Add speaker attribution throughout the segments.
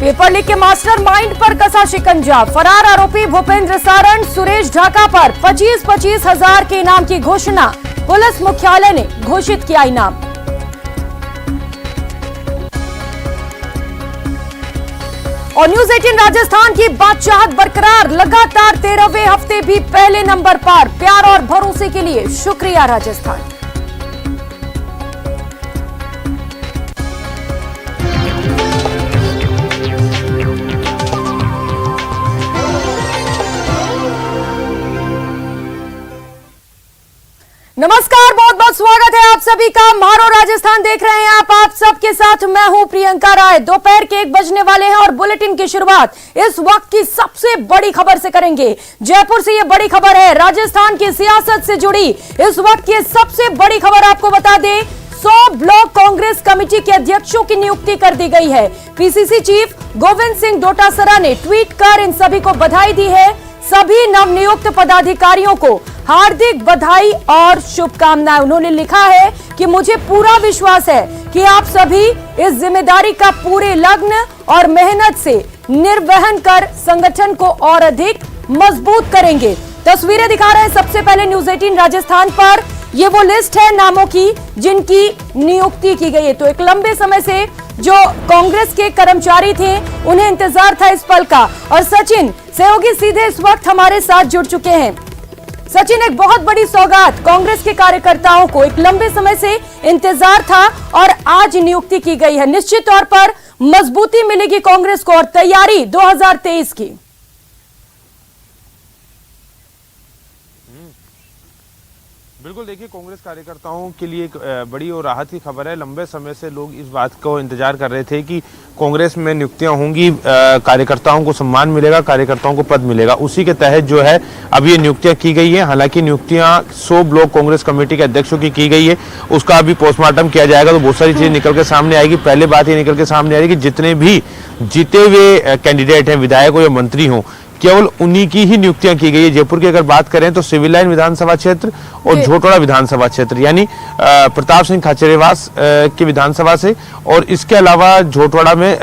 Speaker 1: Paper leak के mastermind पर कसा शिकंजा। फरार आरोपी भूपेंद्र सारण, सुरेश ढाका पर 25-25 हजार के इनाम की घोषणा। पुलिस मुख्यालय ने घोषित किया इनाम। और न्यूज 18 राजस्थान की बादशाहत बरकरार, लगातार 13वें हफ्ते भी पहले नंबर पर। प्यार और भरोसे के लिए शुक्रिया राजस्थान। नमस्कार, बहुत बहुत स्वागत है आप सभी का। मारो राजस्थान देख रहे हैं आप सबके साथ मैं हूं प्रियंका राय। दोपहर के 1 बजने वाले हैं और बुलेटिन की शुरुआत इस वक्त की सबसे बड़ी खबर से करेंगे। जयपुर से ये बड़ी खबर है, राजस्थान की सियासत से जुड़ी इस वक्त की सबसे बड़ी खबर आपको बता दें। 100 ब्लॉक कांग्रेस कमेटी के अध्यक्षों की नियुक्ति कर दी गई है। पीसीसी चीफ गोविंद सिंह डोटासरा ने ट्वीट कर इन सभी को बधाई दी है। सभी नवनियुक्त पदाधिकारियों को हार्दिक बधाई और शुभकामनाएं। उन्होंने लिखा है कि मुझे पूरा विश्वास है कि आप सभी इस जिम्मेदारी का पूरे लगन और मेहनत से निर्वहन कर संगठन को और अधिक मजबूत करेंगे। तस्वीरें दिखा रहे हैं सबसे पहले न्यूज 18 राजस्थान पर। ये वो लिस्ट है नामों की जिनकी नियुक्ति की गई है। तो एक लंबे समय से जो कांग्रेस के कर्मचारी थे उन्हें इंतजार था इस पल का। और सचिन सहयोगी सीधे इस वक्त हमारे साथ जुड़ चुके हैं। सचिन, एक बहुत बड़ी सौगात कांग्रेस के कार्यकर्ताओं को एक लंबे समय से इंतजार था और आज नियुक्ति की गई है। निश्चित तौर पर मजबूती मिलेगी कांग्रेस को और तैयारी 2023 की।
Speaker 2: बिल्कुल, देखिए कांग्रेस कार्यकर्ताओं के लिए एक बड़ी और राहत की खबर है। लंबे समय से लोग इस बात को इंतजार कर रहे थे कि कांग्रेस में नियुक्तियां होंगी, कार्यकर्ताओं को सम्मान मिलेगा, कार्यकर्ताओं को पद मिलेगा। उसी के तहत जो है अब ये नियुक्तियां की गई है। हालांकि नियुक्तियां 100 ब्लॉक कांग्रेस कमेटी के अध्यक्षों की गई है। उसका अभी पोस्टमार्टम किया जाएगा तो बहुत सारी चीजें निकल के सामने आएगी। पहले बात ये निकल के सामने आ रही है कि जितने भी जीते हुए कैंडिडेट हैं, विधायक हो या मंत्री हो, केवल उन्हीं की ही नियुक्तियां की गई है। जयपुर की अगर बात करें तो सिविल लाइन विधानसभा क्षेत्र और झोटवाड़ा विधानसभा क्षेत्र यानी प्रताप सिंह खाचरियावास की विधानसभा से, और इसके अलावा झोटवाड़ा में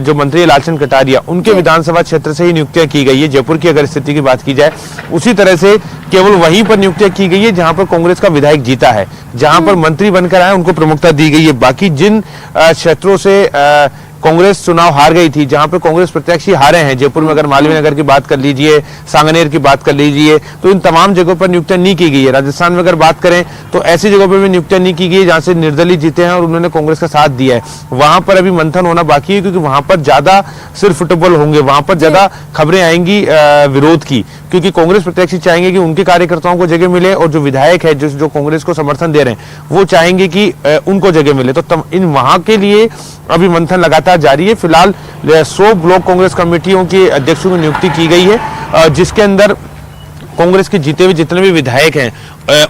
Speaker 2: जो मंत्री लालचंद कटारिया उनके विधानसभा क्षेत्र से ही नियुक्तियां की गई है। जयपुर की अगर स्थिति की बात की जाए, उसी तरह से केवल वहीं पर नियुक्तियां की गई है जहां पर कांग्रेस का विधायक जीता है, जहां पर मंत्री बनकर आए उनको प्रमुखता दी गई है। बाकी जिन क्षेत्रों से कांग्रेस चुनाव हार गई थी, जहां पर कांग्रेस प्रत्याशी हारे हैं, जयपुर में अगर मालवीय नगर की बात कर लीजिए, सांगनेर की बात कर लीजिए, तो इन तमाम जगहों पर नियुक्तियां नहीं की गई है। राजस्थान में अगर बात करें तो ऐसी जगहों पर भी नियुक्तियां नहीं की गई है जहां से निर्दलीय जीते हैं और उन्होंने कांग्रेस का साथ दिया है। वहां पर अभी मंथन होना बाकी है, क्योंकि वहां पर ज्यादा सिर्फ फुटबॉल होंगे, वहां पर ज्यादा खबरें आएंगी विरोध की, क्योंकि कांग्रेस प्रत्याशी चाहेंगे कि उनके कार्यकर्ताओं को जगह मिले और जो विधायक है जो कांग्रेस को समर्थन दे रहे हैं वो चाहेंगे कि उनको जगह मिले। तो इन वहां के लिए अभी मंथन लगातार जारी है। फिलहाल 100 ब्लॉक कांग्रेस कमेटियों के अध्यक्षों की नियुक्ति की गई है, जिसके अंदर कांग्रेस के जीते हुए जितने भी विधायक हैं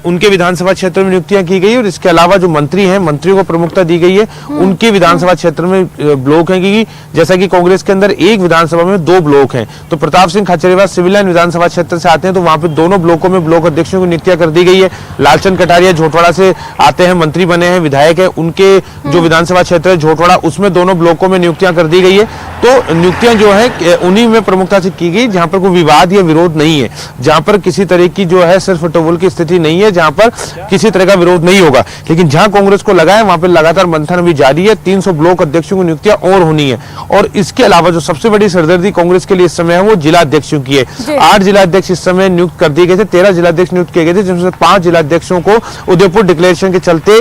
Speaker 2: उनके विधानसभा क्षेत्र में नियुक्तियां की गई और इसके अलावा जो मंत्री हैं, मंत्रियों को प्रमुखता दी गई है, उनके विधानसभा क्षेत्र में ब्लॉक हैं। क्योंकि जैसा कि कांग्रेस के अंदर एक विधानसभा में 2 ब्लॉक हैं, तो प्रताप सिंह खाचरियावास सिविल लाइन विधानसभा क्षेत्र से आते हैं, तो वहां पे दोनों ब्लॉकों में ब्लॉक अध्यक्षों की नियुक्तियां कर दी गई है। लालचंद कटारिया झोटवाड़ा से आते हैं, मंत्री बने हैं, विधायक है, उनके जो विधानसभा क्षेत्र है झोटवाड़ा, उसमें दोनों ब्लॉकों में नियुक्तियां कर दी गई है। तो नियुक्तियां जो है उन्हीं में प्रमुखता से की गई जहां पर कोई विवाद या विरोध नहीं है, जहां पर किसी तरह की जो है सिर्फ टोल की स्थिति नहीं है, जहां पर किसी तरह का विरोध नहीं होगा। लेकिन जहां कांग्रेस को लगा है वहां पर लगातार मंथन अभी जारी है। 300 ब्लॉक अध्यक्षों की नियुक्तियां और होनी है। और इसके अलावा जो सबसे बड़ी सरदर्दी कांग्रेस के लिए इस समय है वो जिला अध्यक्षों की है। 8 जिला अध्यक्ष इस समय नियुक्त कर दिए गए थे, 13 जिला अध्यक्ष नियुक्त किए गए थे, जिनमें 5 जिला अध्यक्षों को उदयपुर डिक्लेरेशन के चलते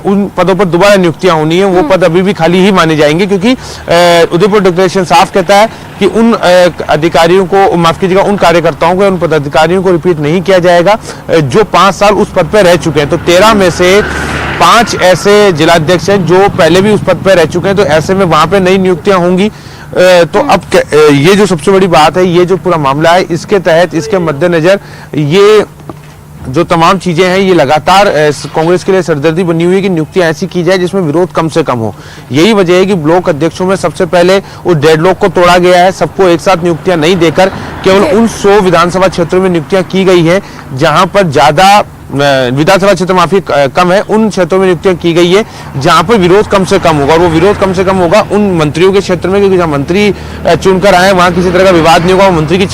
Speaker 2: उन पदों पर दोबारा नियुक्तियां होनी है। वो पद अभी भी खाली ही माने जाएंगे, क्योंकि उदयपुर डिक्लेरेशन साफ कहता है कि उन अधिकारियों को, माफ कीजिएगा, उन कार्यकर्ताओं को, उन पदाधिकारियों को रिपीट नहीं किया जाएगा जो 5 साल उस पद पर रह चुके हैं। तो 13 में से 5 ऐसे जिलाध्यक्ष हैं जो पहले भी उस पद पर रह चुके हैं, तो ऐसे में वहां पे नई नियुक्तियां होंगी। तो अब ये जो सबसे बड़ी बात है, ये जो पूरा मामला है, इसके तहत, इसके मद्देनजर ये जो तमाम चीजें हैं ये लगातार कांग्रेस के लिए सरदर्दी बनी हुई है कि नियुक्तियां ऐसी की जाए जिसमें विरोध कम से कम हो। यही वजह है कि ब्लॉक अध्यक्षों में सबसे पहले उस डेडलॉक को तोड़ा गया है। सबको एक साथ नियुक्तियां नहीं देकर केवल उन 100 विधानसभा क्षेत्रों में नियुक्तियां की गई है जहां पर ज्यादा विधानसभा क्षेत्र माफी कम है, उन क्षेत्रों में नियुक्तियां की गई है जहां पर विरोध कम से कम होगा। और वो विरोध कम से कम होगा उन मंत्रियों के क्षेत्र में, क्योंकि जहां मंत्री चुनकर आए वहां किसी तरह का विवाद नहीं होगा। मंत्री की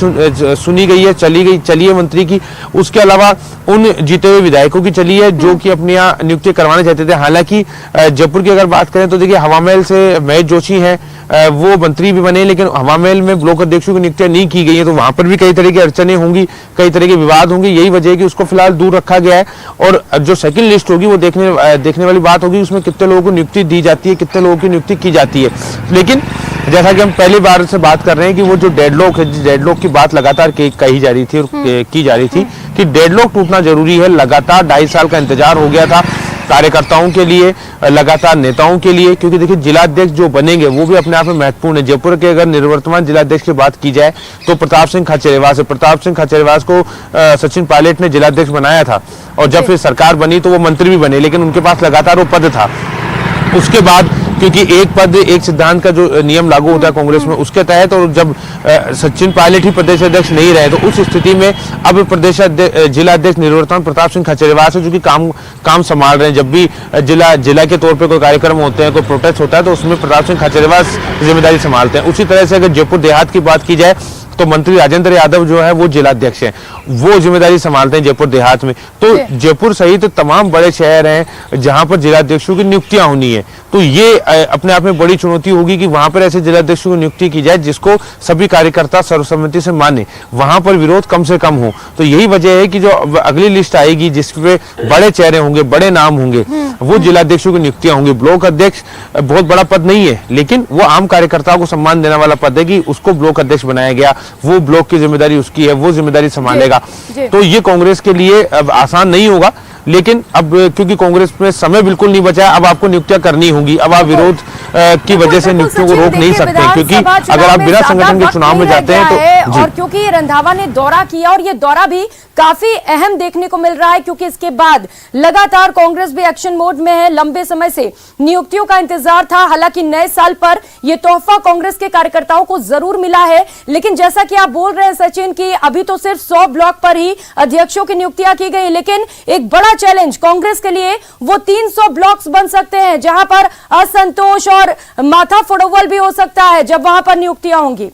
Speaker 2: सुनी गई है, चली है मंत्री की। उसके अलावा उन जीते हुए विधायकों की चली है जो कि अपनी नियुक्ति करवाना चाहते थे। हालांकि जयपुर की अगर बात करें तो देखिए, हवा महल से महेश जोशी हैं, वो मंत्री भी बने, लेकिन हवा महल में ब्लॉक अध्यक्षों की नियुक्तियां नहीं की गई है, तो वहां पर भी कई तरह की अड़चने होंगी, कई तरह के विवाद होंगे। यही वजह है कि उसको फिलहाल दूर रखा गया है। और जो सेकंड लिस्ट होगी वो देखने वाली बात होगी, उसमें कितने लोगों को नियुक्ति दी जाती है, कितने लोगों की नियुक्ति की जाती है। लेकिन जैसा कि हम पहली बार से बात कर रहे हैं कि वो जो डेडलॉक है, डेडलॉक की बात लगातार कही जा रही थी और की जा रही थी कि डेडलॉक टूटना जरूरी है। लगातार 2.5 साल का इंतजार हो गया था कार्यकर्ताओं के लिए, लगातार नेताओं के लिए, क्योंकि देखिए जिलाध्यक्ष जो बनेंगे वो भी अपने आप में महत्वपूर्ण है। जयपुर के अगर निवर्तमान जिलाध्यक्ष की बात की जाए तो प्रताप सिंह खाचरियावास है। प्रताप सिंह खाचरियावास को सचिन पायलट ने जिलाध्यक्ष बनाया था, और जब फिर सरकार बनी तो वो मंत्री भी बने, लेकिन उनके पास लगातार वो पद था। उसके बाद क्योंकि एक पद एक सिद्धांत का जो नियम लागू होता है कांग्रेस में, उसके तहत, और जब सचिन पायलट ही प्रदेश अध्यक्ष नहीं रहे तो उस स्थिति में अब प्रदेश जिलाध्यक्ष निवर्तमान प्रताप सिंह खाचरियावास है, जो कि काम संभाल रहे हैं। जब भी जिला के तौर पे कोई कार्यक्रम होते हैं, कोई प्रोटेस्ट होता है, तो उसमें प्रताप सिंह खाचरियावास जिम्मेदारी संभालते हैं। उसी तरह से अगर जयपुर देहात की बात की जाए तो मंत्री राजेंद्र यादव जो है वो जिलाध्यक्ष हैं, वो जिम्मेदारी संभालते हैं जयपुर देहात में। तो जयपुर सहित तमाम बड़े शहर हैं जहां पर जिलाध्यक्षों की नियुक्तियां होनी है, तो ये अपने आप में बड़ी चुनौती होगी कि वहां पर ऐसे जिलाध्यक्षों की नियुक्ति की जाए जिसको सभी कार्यकर्ता सर्वसम्मति से माने, वहां पर विरोध कम से कम हो। तो यही वजह है कि जो अगली लिस्ट आएगी जिसपे बड़े चेहरे होंगे, बड़े नाम होंगे, वो जिलाध्यक्षों की नियुक्तियां होंगी। ब्लॉक अध्यक्ष बहुत बड़ा पद नहीं है, लेकिन वो आम कार्यकर्ताओं को सम्मान देने वाला पद है कि उसको ब्लॉक अध्यक्ष बनाया गया, वो ब्लॉक की जिम्मेदारी उसकी है, वो जिम्मेदारी संभालेगा। तो ये कांग्रेस के लिए अब आसान नहीं होगा, लेकिन अब क्योंकि कांग्रेस में समय बिल्कुल नहीं बचा है, अब आपको नियुक्तियां करनी होगी। अब आप विरोध की वजह से नियुक्तियों को रोक नहीं सकते, क्योंकि अगर आप बिना संगठन के चुनाव में जाते हैं तो
Speaker 1: और क्योंकि रंधावा ने दौरा किया और ये दौरा भी काफी अहम देखने को मिल रहा है, क्योंकि इसके बाद लगातार कांग्रेस भी एक्शन मोड में है। लंबे समय से नियुक्तियों का इंतजार था। हालांकि नए साल पर यह तोहफा कांग्रेस के कार्यकर्ताओं को जरूर मिला है, लेकिन जैसा कि आप बोल रहे हैं सचिन की अभी तो सिर्फ 100 ब्लॉक पर ही अध्यक्षों की नियुक्तियां की गई, लेकिन एक बड़ा चैलेंज कांग्रेस के लिए वो 300 ब्लॉक्स बन सकते हैं जहां पर असंतोष और माथा फुड़ौवल भी हो सकता है जब वहां पर नियुक्तियां होंगी।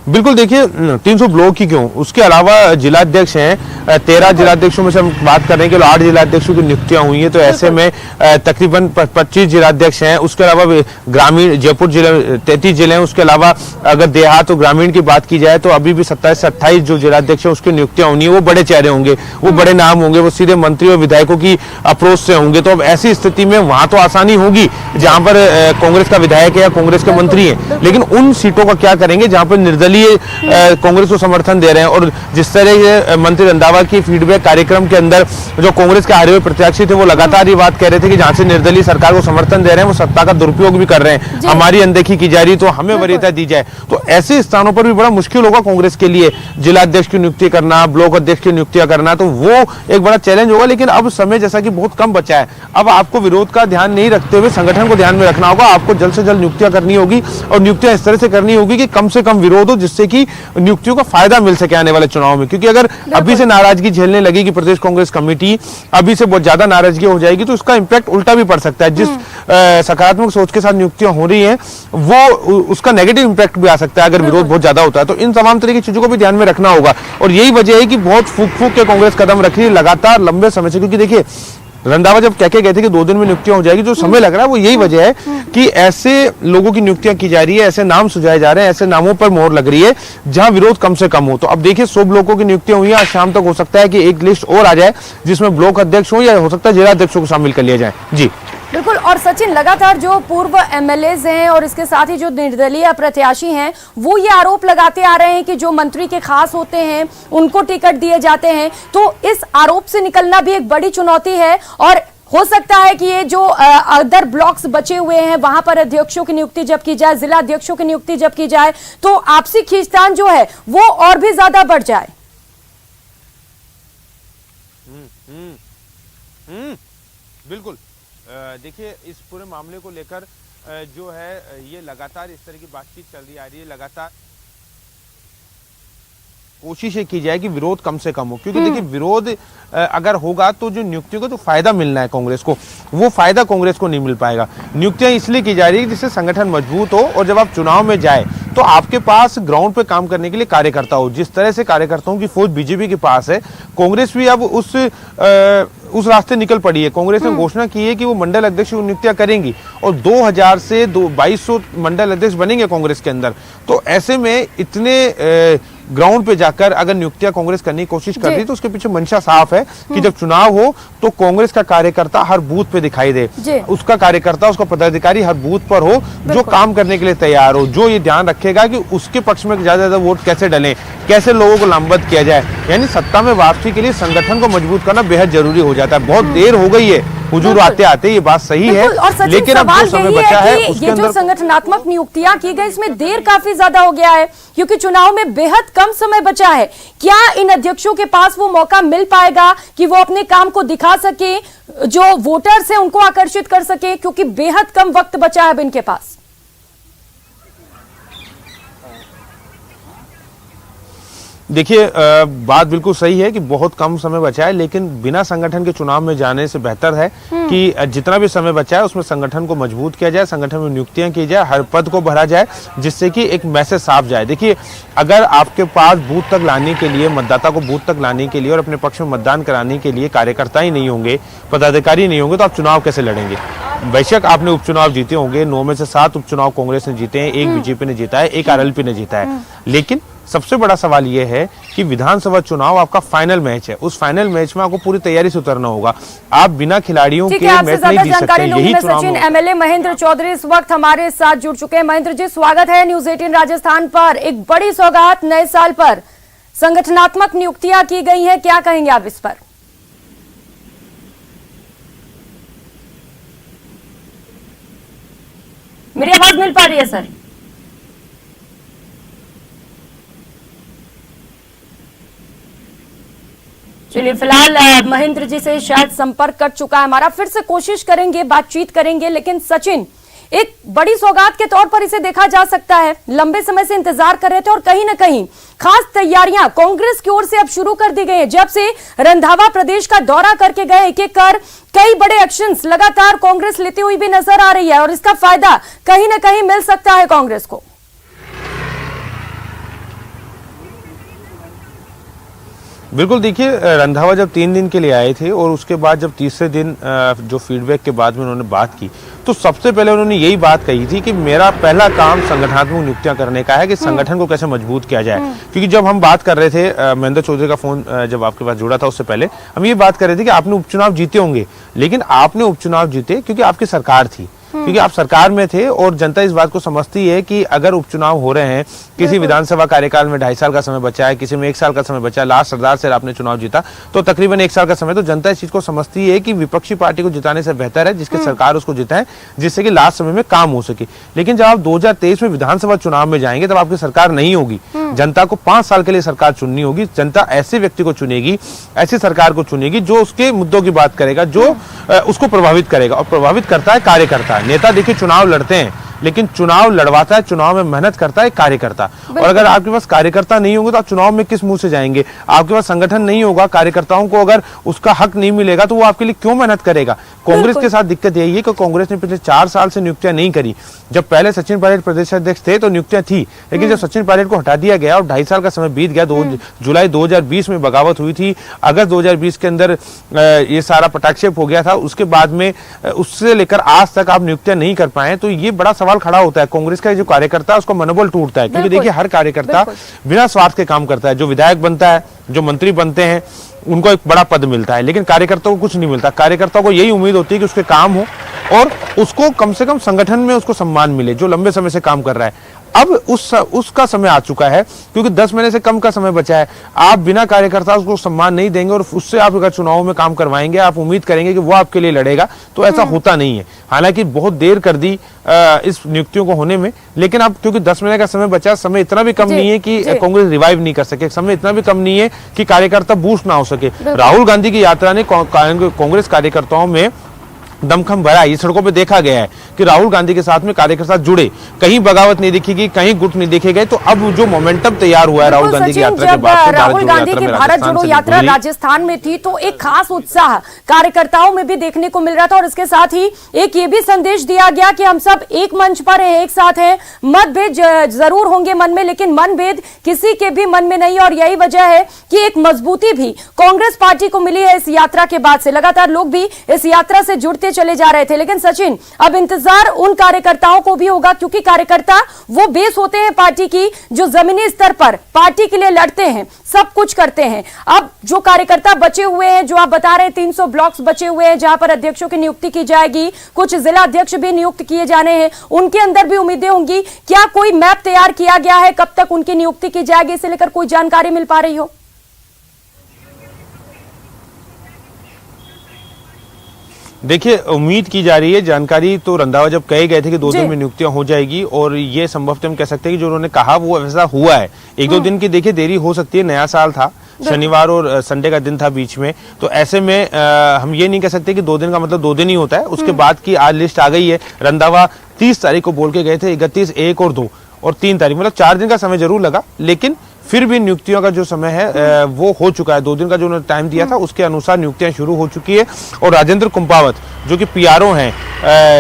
Speaker 2: बिल्कुल, देखिए 300 ब्लॉक ही क्यों, उसके अलावा जिलाध्यक्ष हैं 13 जिलाध्यक्षों में से हम बात कर रहे हैं कि 8 जिलाध्यक्षों की नियुक्तियां हुई हैं, तो ऐसे में तकरीबन 25 जिलाध्यक्ष हैं। उसके अलावा ग्रामीण जयपुर जिले 33 जिले हैं। उसके अलावा अगर देहात और ग्रामीण की बात की जाए तो अभी भी 27 से 28 जो जिलाध्यक्ष हैं उसकी नियुक्तियां होनी है। वो बड़े चेहरे होंगे, वो बड़े नाम होंगे, वो सीधे मंत्री और विधायकों की अप्रोच से होंगे। तो अब ऐसी स्थिति में वहां तो आसानी होगी जहां पर कांग्रेस का विधायक है या कांग्रेस के मंत्री है, लेकिन उन सीटों का क्या करेंगे जहां पर निर्दलीय कांग्रेस को समर्थन दे रहे हैं। और जिस तरह से मंत्री रंधावा की फीडबैक कार्यक्रम के अंदर जो कांग्रेस के हारे हुए प्रत्याशी थे वो लगातार ये बात कह रहे थे कि जहां से निर्दलीय सरकार को समर्थन दे रहे हैं वो सत्ता का दुरुपयोग भी कर रहे हैं, हमारी अनदेखी की जा रही, तो हमें वरीयता दी जाए। तो ऐसे स्थानों पर भी बड़ा मुश्किल होगा कांग्रेस के लिए जिलाध्यक्ष की नियुक्ति करना, ब्लॉक अध्यक्ष की नियुक्तियां करना, तो वो एक बड़ा चैलेंज होगा। लेकिन अब समय जैसा कि बहुत कम बचा है, अब आपको विरोध का ध्यान नहीं रखते हुए संगठन को ध्यान में रखना होगा। आपको जल्द से जल्द नियुक्तियां करनी होगी और नियुक्तियां इस तरह से करनी होगी कि कम से कम विरोध हो, जिससे कि नियुक्तियों का फायदा मिल सके आने वाले चुनाव में। क्योंकि अगर अभी से नाराजगी झेलने लगेगी प्रदेश कांग्रेस कमेटी, अभी से बहुत ज्यादा नाराजगी हो जाएगी, तो उसका इंपैक्ट उल्टा भी पड़ सकता है। जिस सकारात्मक सोच के साथ नियुक्तियां हो रही हैं वो उसका नेगेटिव इंपैक्ट भी आ सकता है अगर विरोध बहुत ज्यादा होता है। तो इन तमाम तरह की चीजों को भी ध्यान में रखना होगा। और यही वजह है कि बहुत फूक के कांग्रेस कदम रख रही है लगातार लंबे समय से। क्योंकि देखिए रंधावा जब कह के गए थे कि 2 दिन में नियुक्तियां हो जाएगी, जो समय लग रहा है वो यही वजह है कि ऐसे लोगों की नियुक्तियां की जा रही है, ऐसे नाम सुझाए जा रहे हैं, ऐसे नामों पर मोहर लग रही है जहां विरोध कम से कम हो। तो अब देखिए 100 ब्लॉकों की नियुक्तियां हुई हैं, आज शाम तक हो सकता है कि एक लिस्ट और आ जाए जिसमें ब्लॉक अध्यक्ष हो या हो सकता है जिलाध्यक्षों को शामिल कर लिया जाए। जी
Speaker 1: बिल्कुल। और सचिन, लगातार जो पूर्व एमएलएज हैं और इसके साथ ही जो निर्दलीय प्रत्याशी हैं वो ये आरोप लगाते आ रहे हैं कि जो मंत्री के खास होते हैं उनको टिकट दिए जाते हैं, तो इस आरोप से निकलना भी एक बड़ी चुनौती है। और हो सकता है कि ये जो अदर ब्लॉक्स बचे हुए हैं वहां पर अध्यक्षों की नियुक्ति जब की जाए, जिला अध्यक्षों की नियुक्ति जब की जाए, तो आपसी खींचतान जो है वो और भी ज्यादा बढ़ जाए।
Speaker 2: बिल्कुल। देखिए इस पूरे मामले को लेकर जो है ये लगातार इस तरह की बातचीत चल रही आ रही है लगातार। कोशिश ये की जाए कि विरोध कम से कम हो, क्योंकि देखिए विरोध अगर होगा तो जो नियुक्तियों का जो फायदा मिलना है कांग्रेस को, वो फायदा कांग्रेस को नहीं मिल पाएगा। नियुक्तियां इसलिए की जा रही है जिससे संगठन मजबूत हो, और जब आप चुनाव में जाए तो आपके पास ग्राउंड पे काम करने के लिए कार्यकर्ता हो। जिस तरह से कार्यकर्ताओं की फौज बीजेपी के पास है, कांग्रेस भी अब उस रास्ते निकल पड़ी है। कांग्रेस ने घोषणा की है कि वो मंडल अध्यक्ष की नियुक्तियां करेंगी और 2000 से 2200 मंडल अध्यक्ष बनेंगे कांग्रेस के अंदर। तो ऐसे में इतने ग्राउंड पे जाकर अगर नियुक्तियां कांग्रेस करने की कोशिश कर रही है तो उसके पीछे मंशा साफ है कि जब चुनाव हो तो कांग्रेस का कार्यकर्ता हर बूथ पे दिखाई दे, उसका कार्यकर्ता, उसका पदाधिकारी हर बूथ पर हो, जो काम करने के लिए तैयार हो, जो ये ध्यान रखेगा कि उसके पक्ष में ज्यादा वोट कैसे डलें, कैसे लोगों को लामबंद किया जाए। यानी सत्ता में वापसी के लिए संगठन को मजबूत करना बेहद जरूरी हो जाता है। बहुत देर हो गई है हुजूर आते आते, ये बात सही है, लेकिन अब जो समय बचा है उसके अंदर
Speaker 1: संगठनात्मक नियुक्तियां की गई, इसमें देर काफी ज्यादा हो गया है क्योंकि चुनाव में बेहद कम समय बचा है। क्या इन अध्यक्षों के पास वो मौका मिल पाएगा कि वो अपने काम को दिखा सके, जो वोटर्स हैं उनको आकर्षित कर सके, क्योंकि बेहद कम वक्त बचा है अब इनके पास?
Speaker 2: देखिए बात बिल्कुल सही है कि बहुत कम समय बचा है, लेकिन बिना संगठन के चुनाव में जाने से बेहतर है कि जितना भी समय बचा है उसमें संगठन को मजबूत किया जाए, संगठन में नियुक्तियां की जाए, हर पद को भरा जाए, जिससे कि एक मैसेज साफ जाए। देखिए अगर आपके पास बूथ तक लाने के लिए, मतदाता को बूथ तक लाने के लिए और अपने पक्ष में मतदान कराने के लिए कार्यकर्ता ही नहीं होंगे, पदाधिकारी नहीं होंगे, तो आप चुनाव कैसे लड़ेंगे? बेशक आपने उपचुनाव जीते होंगे, 9 में से 7 उपचुनाव कांग्रेस ने जीते हैं, 1 बीजेपी ने जीता है, 1 आरएलपी ने जीता है, लेकिन सबसे बड़ा सवाल यह है कि विधानसभा चुनाव आपका फाइनल मैच है। उस फाइनल मैच में आपको पूरी तैयारी से उतरना होगा। आप बिना खिलाड़ियों के मैच नहीं जीत सकते। यही चुनाव
Speaker 1: सचिन एमएलए महेंद्र चौधरी इस वक्त हमारे साथ जुड़ चुके हैं। महेंद्र जी, स्वागत है न्यूज 18 राजस्थान पर। एक बड़ी सौगात नए साल पर संगठनात्मक नियुक्तियां की गई हैं, क्या कहेंगे आप इस पर? मेरी आवाज मिल पा रही है सर? चलिए, फिलहाल महेंद्र जी से शायद संपर्क कट चुका है हमारा, फिर से कोशिश करेंगे, बातचीत करेंगे। लेकिन सचिन, एक बड़ी सौगात के तौर पर इसे देखा जा सकता है। लंबे समय से इंतजार कर रहे थे और कहीं ना कहीं खास तैयारियां कांग्रेस की ओर से अब शुरू कर दी गई हैं। जब से रंधावा प्रदेश का दौरा करके गए, एक एक कर कई बड़े एक्शंस लगातार कांग्रेस लेती हुई भी नजर आ रही है और इसका फायदा कहीं ना कहीं मिल सकता है कांग्रेस को।
Speaker 2: बिल्कुल, देखिए रंधावा जब 3 दिन के लिए आए थे और उसके बाद जब तीसरे दिन जो फीडबैक के बाद में उन्होंने बात की, तो सबसे पहले उन्होंने यही बात कही थी कि मेरा पहला काम संगठनात्मक नियुक्तियां करने का है कि संगठन को कैसे मजबूत किया जाए। क्योंकि जब हम बात कर रहे थे, महेंद्र चौधरी का फोन जब आपके पास जुड़ा था उससे पहले हम ये बात कर रहे थे कि आपने उपचुनाव जीते होंगे, लेकिन आपने उपचुनाव जीते क्योंकि आपकी सरकार थी, क्योंकि आप सरकार में थे और जनता इस बात को समझती है कि अगर उपचुनाव हो रहे हैं, किसी विधानसभा कार्यकाल में 2.5 साल का समय बचा है, किसी में 1 साल का समय बचा है, लास्ट सरदार से आपने चुनाव जीता तो तकरीबन 1 साल का समय, तो जनता इस चीज को समझती है कि विपक्षी पार्टी को जिताने से बेहतर है जिसकी सरकार उसको जिताए, जिससे कि लास्ट समय में काम हो सके। लेकिन जब आप 2023 में विधानसभा चुनाव में जाएंगे तब आपकी सरकार नहीं होगी, जनता को 5 साल के लिए सरकार चुननी होगी। जनता ऐसे व्यक्ति को चुनेगी, ऐसी सरकार को चुनेगी जो उसके मुद्दों की बात करेगा, जो उसको प्रभावित करेगा, और प्रभावित करता है कार्यकर्ता। नेता देखिए चुनाव लड़ते हैं, लेकिन चुनाव लड़वाता है, चुनाव में मेहनत करता है कार्यकर्ता। और अगर आपके पास कार्यकर्ता नहीं होंगे तो आप चुनाव में किस मुंह से जाएंगे? आपके पास संगठन नहीं होगा, कार्यकर्ताओं को अगर उसका हक नहीं मिलेगा तो वो आपके लिए क्यों मेहनत करेगा? कांग्रेस के साथ दिक्कत यही है कि कांग्रेस ने पिछले 4 साल से नियुक्तियां नहीं करी। जब पहले सचिन पायलट प्रदेश अध्यक्ष थे तो नियुक्तियां थी, लेकिन जब सचिन पायलट को हटा दिया गया और 2.5 साल का समय बीत गया, जुलाई 2020 में बगावत हुई थी, अगस्त 2020 के अंदर ये सारा पटाक्षेप हो गया था, उसके बाद में उससे लेकर आज तक आप नियुक्तियां नहीं कर पाए, तो ये बड़ा सवाल खड़ा होता है। कांग्रेस का जो कार्यकर्ता है उसका मनोबल टूटता है, क्योंकि देखिए हर कार्यकर्ता बिना स्वार्थ के काम करता है। जो विधायक बनता है, जो मंत्री बनते हैं, उनको एक बड़ा पद मिलता है, लेकिन कार्यकर्ता को कुछ नहीं मिलता। कार्यकर्ता को यही उम्मीद होती है कि उसके काम हो और उसको कम से कम संगठन में उसको सम्मान मिले, जो लंबे समय से काम कर रहा है। अब उसका समय आ चुका है, क्योंकि 10 महीने से कम का समय बचा है। आप बिना कार्यकर्ता उसको सम्मान नहीं देंगे और उससे आप अगर चुनाव में काम करवाएंगे, आप उम्मीद करेंगे कि वो आपके लिए लड़ेगा, तो ऐसा होता नहीं है। हालांकि बहुत देर कर दी इस नियुक्तियों को होने में, लेकिन अब क्योंकि 10 महीने का समय बचा, समय इतना भी कम नहीं है कि कांग्रेस रिवाइव नहीं कर सके, समय इतना भी कम नहीं है कि कार्यकर्ता बूस्ट ना हो सके। राहुल गांधी की यात्रा ने कांग्रेस कार्यकर्ताओं में दमखम भरा है। ये सड़कों पे देखा गया है कि राहुल गांधी के साथ में कार्यकर्ता जुड़े, कहीं बगावत नहीं दिखेगी, कहीं गुट नहीं देखे गए। तो अब जो मोमेंटम तैयार हुआ है राहुल गांधी की यात्रा के बाद से,
Speaker 1: राहुल गांधी की भारत जोड़ो यात्रा राजस्थान में थी तो एक खास उत्साह कार्यकर्ताओं में भी देखने को मिल रहा था, और इसके साथ ही एक ये भी संदेश दिया गया कि हम सब एक मंच पर हैं, एक साथ हैं, मतभेद जरूर होंगे मन में, लेकिन मनभेद किसी के भी मन में नहीं। और यही वजह है कि एक मजबूती भी कांग्रेस पार्टी को मिली है इस यात्रा के बाद से। लगातार लोग भी इस यात्रा से जुड़ते चले जा रहे थे। लेकिन सचिन, अब इंतजार उन कार्यकर्ताओं को भी होगा, क्योंकि कार्यकर्ता वो बेस होते हैं पार्टी की, जो जमीनी स्तर पर पार्टी के लिए लड़ते हैं, सब कुछ करते हैं। अब जो कार्यकर्ता बचे हुए हैं, जो आप बता रहे हैं 300 ब्लॉक्स बचे हुए हैं जहां पर अध्यक्षों की नियुक्ति की जाएगी, कुछ जिला अध्यक्ष भी नियुक्त किए जाने हैं, उनके अंदर भी उम्मीदें होंगी। क्या कोई मैप तैयार किया गया है, कब तक उनकी नियुक्ति की जाएगी, इसे लेकर कोई जानकारी मिल पा रही हो?
Speaker 2: देखिए, उम्मीद की जा रही है, जानकारी तो रंधावा जब कहे गए थे कि 2 दिन में नियुक्तियां हो जाएगी, और ये संभवतः हम कह सकते हैं कि जो उन्होंने कहा वो वैसा हुआ है। 1-2 दिन की देखिए देरी हो सकती है, नया साल था, शनिवार और संडे का दिन था बीच में, तो ऐसे में हम ये नहीं कह सकते कि 2 दिन का मतलब 2 दिन ही होता है। उसके बाद की आज लिस्ट आ गई है। रंधावा 30 तारीख को बोल के गए थे, 31, 1 और 2 और 3 तारीख, मतलब 4 दिन का समय जरूर लगा, लेकिन फिर भी नियुक्तियों का जो समय है वो हो चुका है। 2 दिन का जो उन्होंने टाइम दिया था उसके अनुसार नियुक्तियां शुरू हो चुकी है। और राजेंद्र कुंपावत जो कि पीआरओ हैं,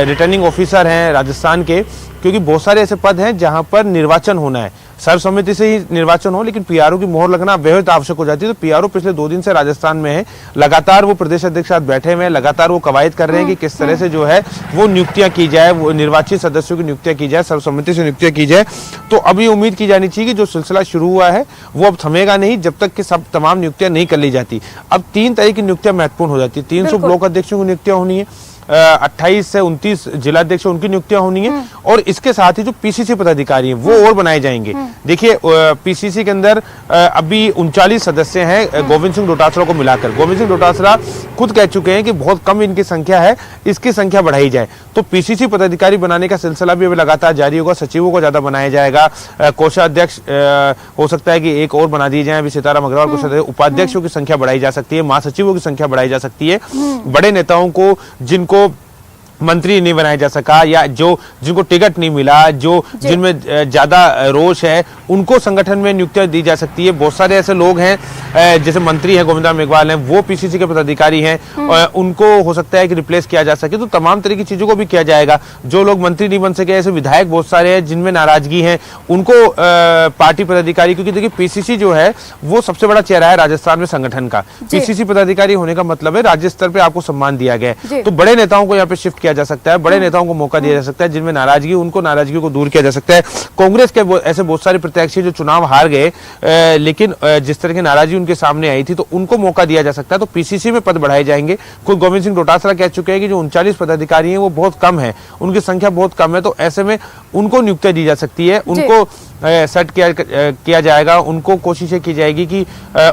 Speaker 2: रिटर्निंग ऑफिसर हैं राजस्थान के, क्योंकि बहुत सारे ऐसे पद हैं जहां पर निर्वाचन होना है, सर्वसम्मति से ही निर्वाचन हो, लेकिन पीआरओ की मोहर लगना बेहद आवश्यक हो जाती है। तो पीआरओ पिछले 2 दिन से राजस्थान में है, लगातार वो प्रदेश अध्यक्ष साथ बैठे हुए हैं, लगातार वो कवायद कर रहे हैं कि किस तरह से जो है वो नियुक्तियां की जाए, वो निर्वाचित सदस्यों की नियुक्तियां की जाए, सर्वसम्मति से नियुक्तियां की जाए। तो अब ये उम्मीद की जानी चाहिए कि जो सिलसिला शुरू हुआ है वो अब थमेगा नहीं जब तक कि सब तमाम नियुक्तियां नहीं कर ली जाती। अब 3 तारीख की नियुक्तियां महत्वपूर्ण हो जाती है। 300 ब्लॉक अध्यक्षों की नियुक्तियां होनी है, 28 से 29 जिलाध्यक्ष उनकी नियुक्तियां होनी है, और इसके साथ ही जो पीसीसी पदाधिकारी हैं वो और बनाए जाएंगे। देखिए, पीसीसी के अंदर अभी 39 सदस्य हैं गोविंद सिंह डोटासरा को मिलाकर। गोविंद सिंह डोटासरा खुद कह चुके हैं कि बहुत कम इनकी संख्या है, इसकी संख्या बढ़ाई जाए। तो पीसीसी पदाधिकारी बनाने का सिलसिला भी अभी लगातार जारी होगा। सचिवों को ज्यादा बनाया जाएगा, कोषाध्यक्ष हो सकता है कि एक और बना दिए जाए, अभी सीताराम अग्रवाल कोषाध्यक्ष, उपाध्यक्षों की संख्या बढ़ाई जा सकती है, महासचिवों की संख्या बढ़ाई जा सकती है। बड़े नेताओं को, जिनको मंत्री नहीं बनाया जा सका या जिनको टिकट नहीं मिला, जिनमें ज्यादा रोष है, उनको संगठन में नियुक्तियां दी जा सकती है। बहुत सारे ऐसे लोग हैं जैसे मंत्री हैं, गोविंद राम मेघवाल हैं, वो पीसीसी के पदाधिकारी हैं, उनको हो सकता है कि रिप्लेस किया जा सके। तो तमाम तरह की चीजों को भी किया जाएगा। जो लोग मंत्री नहीं बन सके, ऐसे विधायक बहुत सारे हैं जिनमें नाराजगी है, उनको पार्टी पदाधिकारी, क्योंकि देखिए पीसीसी जो है वो सबसे बड़ा चेहरा है राजस्थान में संगठन का। पीसीसी पदाधिकारी होने का मतलब है राज्य स्तर पर आपको सम्मान दिया गया है। तो बड़े नेताओं को यहाँ पे शिफ्ट किया जा सकता है, बड़े नेताओं को मौका दिया जा सकता है, जिनमें नाराजगी, उनको नाराजगी को दूर किया जा सकता है। कांग्रेस के ऐसे बहुत सारे प्रत्याशी जो चुनाव हार गए, लेकिन जिस तरह की नाराजगी उनके सामने आई थी, तो उनको मौका दिया जा सकता है। तो पीसीसी में पद बढ़ाए जाएंगे। खुद गोविंद सिंह डोटासरा कह चुके हैं कि जो 39 पदाधिकारी हैं वो बहुत कम है, उनकी संख्या बहुत कम है। तो ऐसे में उनको नियुक्ति दी जा सकती है, उनको सेट किया जाएगा, उनको कोशिशें की जाएगी कि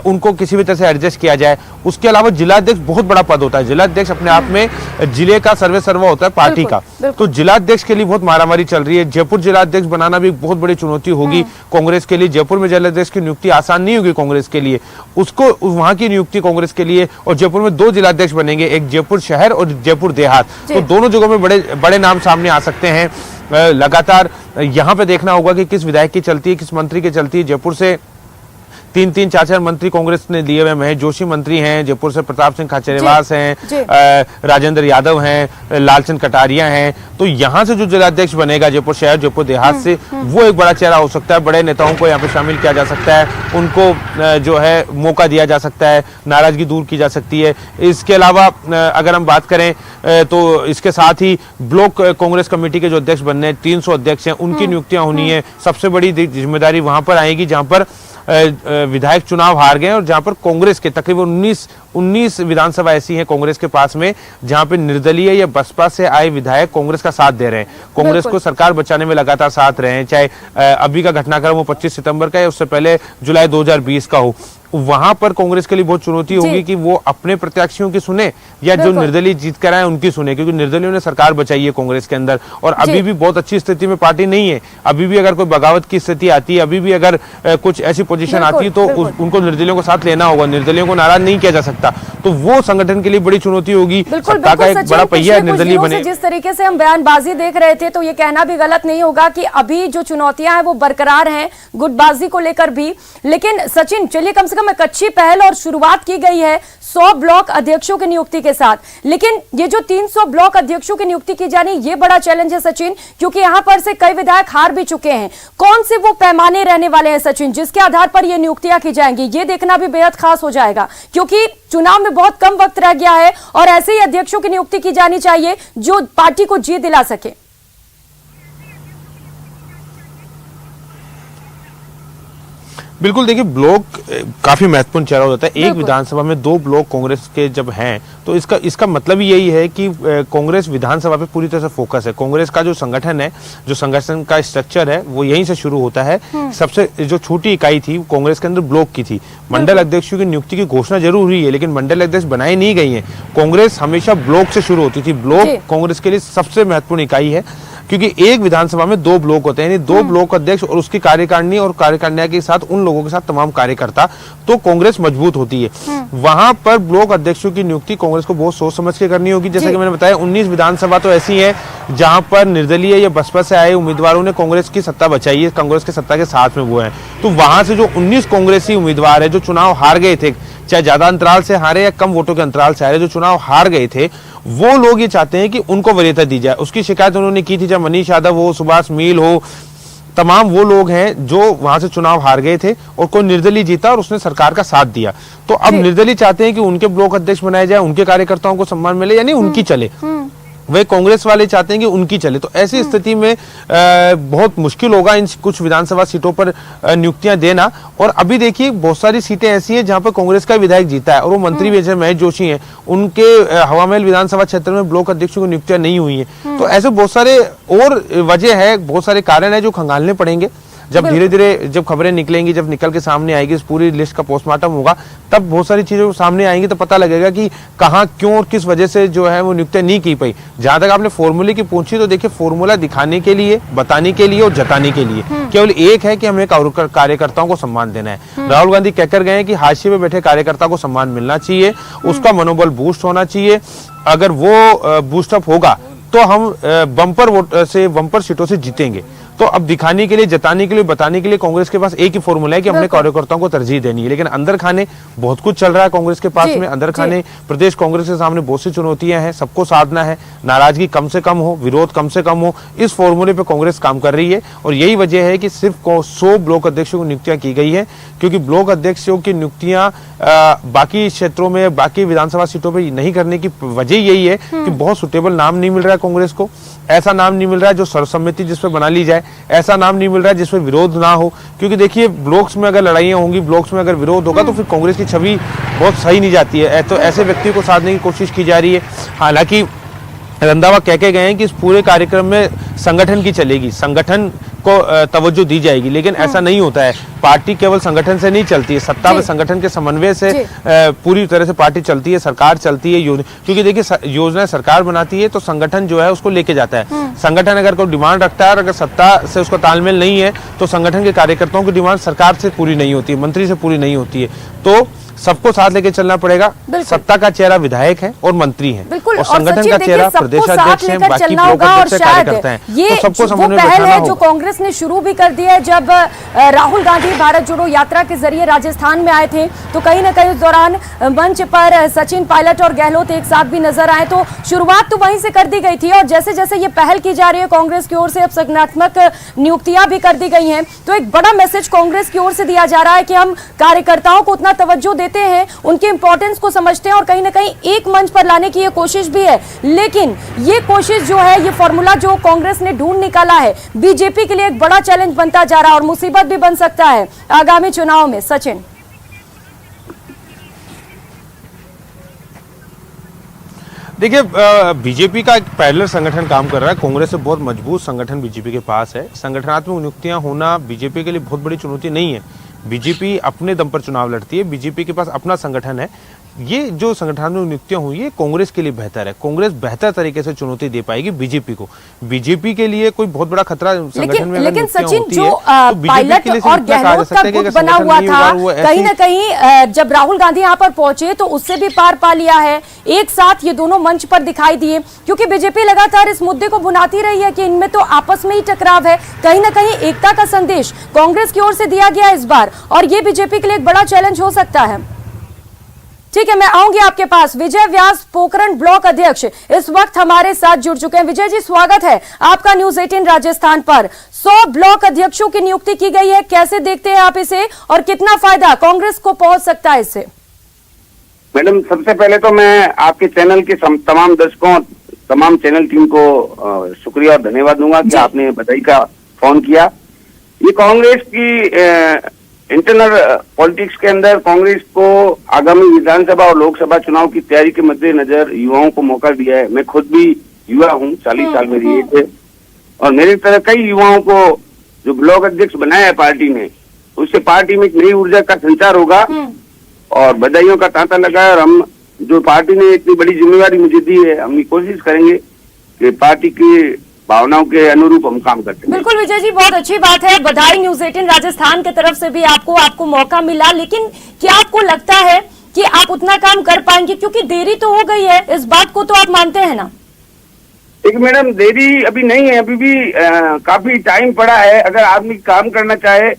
Speaker 2: उनको किसी भी तरह से एडजस्ट किया जाए। उसके अलावा जिलाध्यक्ष बहुत बड़ा पद होता है। जिलाध्यक्ष अपने आप में जिले का सर्वे सर्वा होता है पार्टी का। तो जिलाध्यक्ष के लिए बहुत मारामारी चल रही है। जयपुर जिलाध्यक्ष बनाना भी बहुत बड़ी चुनौती होगी कांग्रेस के लिए। जयपुर में जिलाध्यक्ष की नियुक्ति आसान नहीं होगी कांग्रेस के लिए, उसको वहां की नियुक्ति कांग्रेस के लिए। और जयपुर में 2 जिलाध्यक्ष बनेंगे, एक जयपुर शहर और जयपुर देहात। तो दोनों जगहों में बड़े नाम सामने आ सकते हैं। लगातार यहां पे देखना होगा कि किस विधायक की चलती है, किस मंत्री की चलती है। जयपुर से 3-3, 4-4 मंत्री कांग्रेस ने दिए हुए। महेश जोशी मंत्री हैं, जयपुर से प्रताप सिंह खाचरियावास हैं, राजेंद्र यादव हैं, लालचंद कटारिया हैं। तो यहां से जो जिलाध्यक्ष बनेगा जयपुर शहर, जयपुर देहात से, वो एक बड़ा चेहरा हो सकता है। बड़े नेताओं को यहाँ पे शामिल किया जा सकता है, उनको जो है मौका दिया जा सकता है, नाराजगी दूर की जा सकती है। इसके अलावा अगर हम बात करें तो इसके साथ ही ब्लॉक कांग्रेस कमेटी के जो अध्यक्ष बनने, 300 अध्यक्ष हैं, उनकी नियुक्तियां होनी है। सबसे बड़ी जिम्मेदारी वहां पर आएगी जहां पर विधायक चुनाव हार गए और जहां पर कांग्रेस के तकरीबन 19 विधानसभा ऐसी हैं कांग्रेस के पास में जहां पे निर्दलीय या बसपा से आए विधायक कांग्रेस का साथ दे रहे हैं, कांग्रेस को सरकार बचाने में लगातार साथ रहे हैं। चाहे अभी का घटनाक्रम वो 25 सितंबर का है, उससे पहले जुलाई 2020 का हो। वहां पर कांग्रेस के लिए बहुत चुनौती होगी कि वो अपने प्रत्याशियों की सुने या जो निर्दलीय जीत कर आए उनकी सुने, क्योंकि निर्दलीयों ने सरकार बचाई है कांग्रेस के अंदर और अभी भी बहुत अच्छी स्थिति में पार्टी नहीं है। अभी भी अगर कोई बगावत की स्थिति आती है, अभी भी अगर कुछ ऐसी पोजीशन आती है तो उनको निर्दलीयों को साथ लेना होगा, निर्दलीयों को नाराज नहीं किया जा सकता। तो वो संगठन के लिए बड़ी चुनौती होगी। सत्ता का एक बड़ा पहिया निर्दलीय बने।
Speaker 1: जिस तरीके से हम बयानबाजी देख रहे थे तो ये कहना भी गलत नहीं होगा कि अभी जो चुनौतियां हैं वो बरकरार हैं गुटबाजी को लेकर भी। लेकिन सचिन, चलिए कम से कम एक अच्छी पहल और शुरुआत की गई है 100 ब्लॉक अध्यक्षों की नियुक्ति के साथ, लेकिन ये जो 300 ब्लॉक अध्यक्षों की नियुक्ति की जानी ये बड़ा चैलेंज है सचिन, क्योंकि यहां पर से कई विधायक हार भी चुके हैं। कौन से वो पैमाने रहने वाले हैं सचिन जिसके आधार पर ये नियुक्तियां की जाएंगी, ये देखना भी बेहद खास हो जाएगा, क्योंकि चुनाव में बहुत कम वक्त रह गया है और ऐसे ही अध्यक्षों की नियुक्ति की जानी चाहिए जो पार्टी को जीत दिला सके।
Speaker 2: बिल्कुल, देखिए ब्लॉक काफी महत्वपूर्ण चेहरा हो जाता है। एक विधानसभा में 2 ब्लॉक कांग्रेस के जब हैं तो इसका मतलब ही यही है कि कांग्रेस विधानसभा पे पूरी तरह से फोकस है। कांग्रेस का जो संगठन है, जो संगठन का स्ट्रक्चर है वो यहीं से शुरू होता है। सबसे जो छोटी इकाई थी कांग्रेस के अंदर ब्लॉक की थी। मंडल अध्यक्षों की नियुक्ति की घोषणा जरूर हुई है लेकिन मंडल अध्यक्ष बनाए नहीं गई है। कांग्रेस हमेशा ब्लॉक से शुरू होती थी। ब्लॉक कांग्रेस के लिए सबसे महत्वपूर्ण इकाई है क्योंकि एक विधानसभा में 2 ब्लॉक होते हैं, यानी 2 ब्लॉक अध्यक्ष और उसकी कार्यकारिणी और कार्यकारिणी के साथ उन लोगों के साथ तमाम कार्यकर्ता, तो कांग्रेस मजबूत होती है। वहां पर ब्लॉक अध्यक्षों की नियुक्ति कांग्रेस को बहुत सोच समझ के करनी होगी। जैसा कि मैंने बताया 19 विधानसभा तो ऐसी है जहां पर निर्दलीय या बसपा से आए उम्मीदवारों ने कांग्रेस की सत्ता बचाई है, कांग्रेस की सत्ता के साथ में वो है। तो वहां से जो 19 कांग्रेसी उम्मीदवार है जो चुनाव हार गए थे, चाहे ज्यादा अंतराल से हारे या कम वोटों के अंतराल से हारे, जो चुनाव हार गए थे, वो लोग ये चाहते हैं कि उनको वरीयता दी जाए। उसकी शिकायत उन्होंने की थी, चाहे मनीष यादव हो, सुभाष मील हो, तमाम वो लोग हैं जो वहां से चुनाव हार गए थे और कोई निर्दलीय जीता और उसने सरकार का साथ दिया। तो अब निर्दलीय चाहते हैं कि उनके ब्लॉक अध्यक्ष बनाए जाए, उनके कार्यकर्ताओं को सम्मान मिले, यानी उनकी चले। वे कांग्रेस वाले चाहते हैं कि उनकी चले। तो ऐसी स्थिति में बहुत मुश्किल होगा इन कुछ विधानसभा सीटों पर नियुक्तियां देना। और अभी देखिए बहुत सारी सीटें ऐसी हैं जहां पर कांग्रेस का विधायक जीता है और वो मंत्री भी जैसे महेश जोशी हैं, उनके हवामहल विधानसभा क्षेत्र में ब्लॉक अध्यक्षों की नियुक्तियां नहीं हुई हैं। तो ऐसे बहुत सारे और वजह है, बहुत सारे कारण है जो खंगालने पड़ेंगे। जब धीरे धीरे जब खबरें निकलेंगी, जब निकल के सामने आएगी, इस पूरी लिस्ट का पोस्टमार्टम होगा, तब बहुत सारी चीजें सामने आएंगी तो पता लगेगा कि कहां, क्यों और किस वजह से जो है वो नियुक्तियां नहीं की पाई। जहां तक आपने फॉर्मूले की पूछी तो देखिए फॉर्मूला दिखाने के लिए, बताने के लिए और जताने के लिए केवल एक है कि हमें कार्यकर्ताओं को सम्मान देना है। राहुल गांधी कहकर गए हैं कि हाशिए में बैठे कार्यकर्ता को सम्मान मिलना चाहिए, उसका मनोबल बूस्ट होना चाहिए। अगर वो बूस्टअप होगा तो हम बम्पर सीटों से जीतेंगे। तो अब दिखाने के लिए, जताने के लिए, बताने के लिए कांग्रेस के पास एक ही फॉर्मूला है कि अपने कार्यकर्ताओं को तरजीह देनी है। लेकिन अंदर खाने बहुत कुछ चल रहा है कांग्रेस के पास में। अंदर खाने प्रदेश कांग्रेस के सामने बहुत सी चुनौतियां हैं, सबको साधना है, नाराजगी कम से कम हो, विरोध कम से कम हो, इस फॉर्मूले पे कांग्रेस काम कर रही है। और यही वजह है कि सिर्फ 100 ब्लॉक अध्यक्षों की नियुक्तियां की गई है, क्योंकि ब्लॉक अध्यक्षों की नियुक्तियां बाकी क्षेत्रों में, बाकी विधानसभा सीटों पर नहीं करने की वजह यही है कि बहुत सुटेबल नाम नहीं मिल रहा है कांग्रेस को। ऐसा नाम नहीं मिल रहा है जो सर्वसम्मति जिस पर बना ली जाए, ऐसा नाम नहीं मिल रहा है जिसमें विरोध ना हो। क्योंकि देखिए ब्लॉक्स में अगर लड़ाइयां होंगी, ब्लॉक्स में अगर विरोध होगा तो फिर कांग्रेस की छवि बहुत सही नहीं जाती है। तो ऐसे व्यक्ति को साधने की कोशिश की जा रही है। हालांकि रंधावा कह के गए हैं कि इस पूरे कार्यक्रम में संगठन की चलेगी, संगठन को तवज्जो दी जाएगी, लेकिन ऐसा नहीं होता है। पार्टी केवल संगठन से नहीं चलती है, सत्ता में संगठन के समन्वय से पूरी तरह से पार्टी चलती है, सरकार चलती है। क्योंकि देखिए योजनाएं सरकार बनाती है तो संगठन जो है उसको लेके जाता है। संगठन अगर कोई डिमांड रखता है और अगर सत्ता से उसका तालमेल नहीं है तो संगठन के कार्यकर्ताओं की डिमांड सरकार से पूरी नहीं होती है, मंत्री से पूरी नहीं होती है। तो सबको साथ लेके चलना पड़ेगा। सत्ता का चेहरा विधायक है और मंत्री है और संगठन का चेहरा प्रदेशाध्यक्ष है, बाकी ब्लॉक अध्यक्ष कार्यकर्ता हैं।
Speaker 1: ये
Speaker 2: तो सबको समन्वय
Speaker 1: पहल
Speaker 2: बैठाना
Speaker 1: है
Speaker 2: होगा।
Speaker 1: जो कांग्रेस ने शुरू भी कर दी है। जब राहुल गांधी भारत जोड़ो यात्रा के जरिए राजस्थान में आए थे तो कहीं ना कहीं उस दौरान मंच पर सचिन पायलट और गहलोत एक साथ भी नजर आए, तो शुरुआत तो वहीं से कर दी गई थी। और जैसे जैसे ये पहल की जा रही है कांग्रेस की ओर से, अब संगठनात्मक नियुक्तियां भी कर दी गई हैं, तो एक बड़ा मैसेज कांग्रेस की ओर से दिया जा रहा है कि हम कार्यकर्ताओं को उतना तवज्जो देते हैं, उनके इंपॉर्टेंस को समझते हैं और कहीं ना कहीं एक मंच पर लाने की ये कोशिश भी है। लेकिन ये कोशिश जो है, ये फॉर्मूला जो कांग्रेस ने ढूंढ निकाला है, बीजेपी के लिए एक बड़ा चैलेंज बनता जा रहा है और मुसीबत भी बन सकता है आगामी चुनाव में। सचिन,
Speaker 2: देखिए बीजेपी का एक पैरेलल संगठन काम कर रहा है। कांग्रेस से बहुत मजबूत संगठन बीजेपी के पास है। संगठनात्मक नियुक्तियां होना बीजेपी के लिए बहुत बड़ी चुनौती नहीं है, बीजेपी अपने दम पर चुनाव लड़ती है, बीजेपी के पास अपना संगठन है। ये जो संगठनों नियुक्तियां हुई है कांग्रेस के लिए बेहतर है, कांग्रेस बेहतर तरीके से चुनौती दे पाएगी बीजेपी को। बीजेपी के लिए कोई बहुत बड़ा खतरा संगठन में
Speaker 1: लेकिन सचिन
Speaker 2: होती
Speaker 1: जो
Speaker 2: है, तो
Speaker 1: पायलट और गहलोत का गुट बना हुआ था, कहीं ना कहीं जब राहुल गांधी यहाँ पर पहुंचे तो उससे भी पार पा लिया है। एक साथ ये दोनों मंच पर दिखाई दिए, क्योंकि बीजेपी लगातार इस मुद्दे को भुनाती रही है कि इनमें तो आपस में ही टकराव है। कहीं ना कहीं एकता का संदेश कांग्रेस की ओर से दिया गया इस बार, और ये बीजेपी के लिए एक बड़ा चैलेंज हो सकता है। ठीक है, मैं आऊंगी आपके पास। विजय व्यास, पोखरण ब्लॉक अध्यक्ष, इस वक्त हमारे साथ जुड़ चुके हैं। विजय जी, स्वागत है आपका न्यूज 18 राजस्थान पर। 100 ब्लॉक अध्यक्षों की नियुक्ति की गई है, कैसे देखते हैं आप इसे, और कितना फायदा कांग्रेस को पहुंच सकता है इससे?
Speaker 3: मैडम, सबसे पहले तो मैं आपके चैनल के तमाम दर्शकों, तमाम चैनल टीम को शुक्रिया और धन्यवाद दूंगा कि आपने बधाई का फोन किया। ये कांग्रेस की इंटरनल पॉलिटिक्स के अंदर कांग्रेस को आगामी विधानसभा और लोकसभा चुनाव की तैयारी के मद्देनजर युवाओं को मौका दिया है। मैं खुद भी युवा हूँ, 40 साल मेरी एज है, और मेरी तरह कई युवाओं को जो ब्लॉक अध्यक्ष बनाया है पार्टी ने, उससे पार्टी में एक नई ऊर्जा का संचार होगा और बधाइयों का तांता लगा है। और हम जो पार्टी ने इतनी बड़ी जिम्मेवारी मुझे दी है, हम कोशिश करेंगे कि पार्टी की भावनाओं के अनुरूप हम काम करते हैं।
Speaker 1: बिल्कुल विजय जी, बहुत अच्छी बात है। बधाई न्यूज 18 राजस्थान की तरफ से भी आपको मौका मिला। लेकिन क्या आपको लगता है कि आप उतना काम कर पाएंगे, क्योंकि देरी तो हो गई है, इस बात को तो आप मानते हैं ना?
Speaker 3: देखिए मैडम, देरी अभी नहीं है, अभी भी काफी टाइम पड़ा है। अगर आदमी काम करना चाहे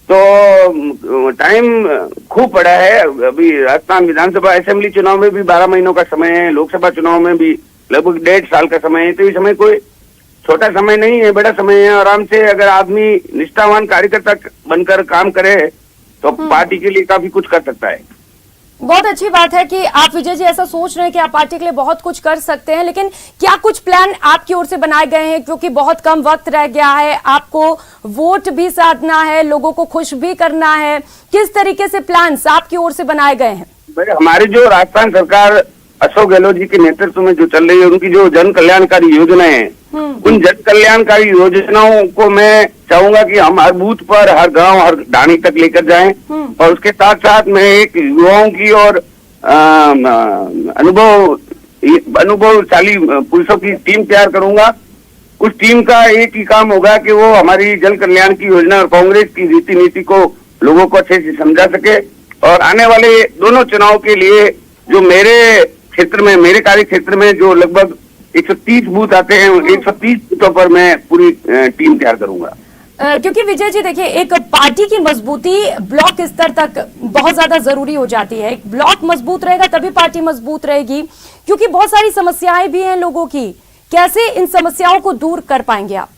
Speaker 3: तो टाइम खूब पड़ा है। अभी राजस्थान विधानसभा असेंबली चुनाव में भी 12 महीनों का समय है, लोकसभा चुनाव में भी लगभग 1.5 साल का समय है। तो ये समय कोई छोटा समय नहीं है, बड़ा समय है। आराम से अगर आदमी निष्ठावान कार्यकर्ता बनकर काम करे तो पार्टी के लिए काफी कुछ कर सकता है।
Speaker 1: बहुत अच्छी बात है कि आप विजय जी ऐसा सोच रहे हैं कि आप पार्टी के लिए बहुत कुछ कर सकते हैं। लेकिन क्या कुछ प्लान आपकी ओर से बनाए गए हैं, क्योंकि बहुत कम वक्त रह गया है, आपको वोट भी साधना है, लोगों को खुश भी करना है, किस तरीके से प्लान्स आपकी ओर से बनाए गए हैं?
Speaker 3: हमारी जो राजस्थान सरकार अशोक गहलोत जी के नेतृत्व में जो चल रही है, उनकी जो जन कल्याणकारी योजनाएं हैं, उन जन कल्याणकारी योजनाओं को मैं चाहूंगा कि हम हर बूथ पर, हर गांव, हर ढाणी तक लेकर जाएं। और उसके साथ साथ मैं एक युवाओं की और अनुभवशाली पुरुषों की टीम तैयार करूंगा। उस टीम का एक ही काम होगा कि वो हमारी जन कल्याण की योजना और कांग्रेस की रीति नीति को लोगों को अच्छे से समझा सके। और आने वाले दोनों चुनाव के लिए जो मेरे क्षेत्र में, मेरे कार्य क्षेत्र में जो लगभग 130 बूथ आते हैं, 130 बूथों पर मैं पूरी टीम तैयार करूंगा।
Speaker 1: क्योंकि विजय जी देखिए, एक पार्टी की मजबूती ब्लॉक स्तर तक बहुत ज्यादा जरूरी हो जाती है। एक ब्लॉक मजबूत रहेगा तभी पार्टी मजबूत रहेगी, क्योंकि बहुत सारी समस्याएं भी हैं लोगों की। कैसे इन समस्याओं को दूर कर पाएंगे आप?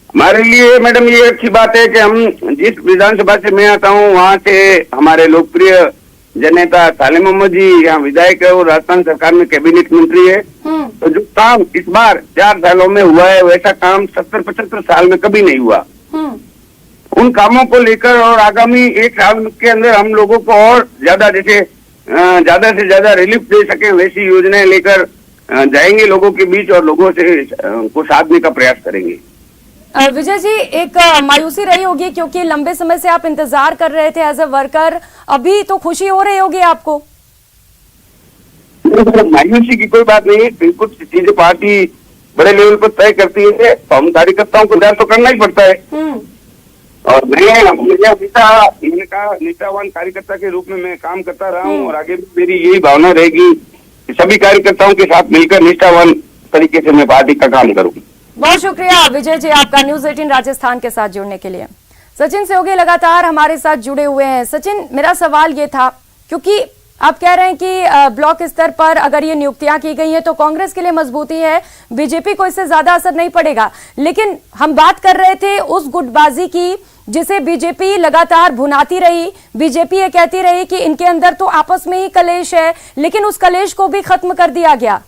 Speaker 3: हमारे लिए मैडम ये अच्छी बात है कि हम जिस विधानसभा से मैं आता हूँ, वहाँ से हमारे लोकप्रिय जननेता सालेम मोहम्मद जी यहाँ विधायक है और राजस्थान सरकार में कैबिनेट मंत्री है। तो जो काम इस बार 4 सालों में हुआ है, वैसा काम 70-75 साल में कभी नहीं हुआ। उन कामों को लेकर और आगामी 1 साल के अंदर हम लोगों को और ज्यादा, जैसे ज्यादा से ज्यादा रिलीफ दे सके, वैसी योजनाएं लेकर जाएंगे लोगों के बीच और लोगों से को साधने का प्रयास करेंगे।
Speaker 1: विजय जी, एक मायूसी रही होगी, क्योंकि लंबे समय से आप इंतजार कर रहे थे एज ए वर्कर, अभी तो खुशी हो रही होगी आपको?
Speaker 3: मायूसी की कोई बात नहीं है। कुछ चीजें पार्टी बड़े लेवल पर तय करती है, तो हम कार्यकर्ताओं को तो करना ही पड़ता है। और मैंने कहा निष्ठावान कार्यकर्ता के रूप में मैं काम करता रहा हूँ और आगे भी मेरी यही भावना रहेगी कि सभी कार्यकर्ताओं के साथ मिलकर निष्ठावान तरीके से मैं पार्टी का काम करूँ।
Speaker 1: बहुत शुक्रिया विजय जी आपका न्यूज 18 राजस्थान के साथ जुड़ने के लिए। सचिन सेवगे लगातार हमारे साथ जुड़े हुए हैं। सचिन, मेरा सवाल ये था, क्योंकि आप कह रहे हैं कि ब्लॉक स्तर पर अगर ये नियुक्तियां की गई हैं तो कांग्रेस के लिए मजबूती है, बीजेपी को इससे ज्यादा असर नहीं पड़ेगा। लेकिन हम बात कर रहे थे उस गुटबाजी की जिसे बीजेपी लगातार भुनाती रही। बीजेपी ये कहती रही कि इनके अंदर तो आपस में ही कलेश है, लेकिन उस कलेश को भी खत्म कर दिया गया।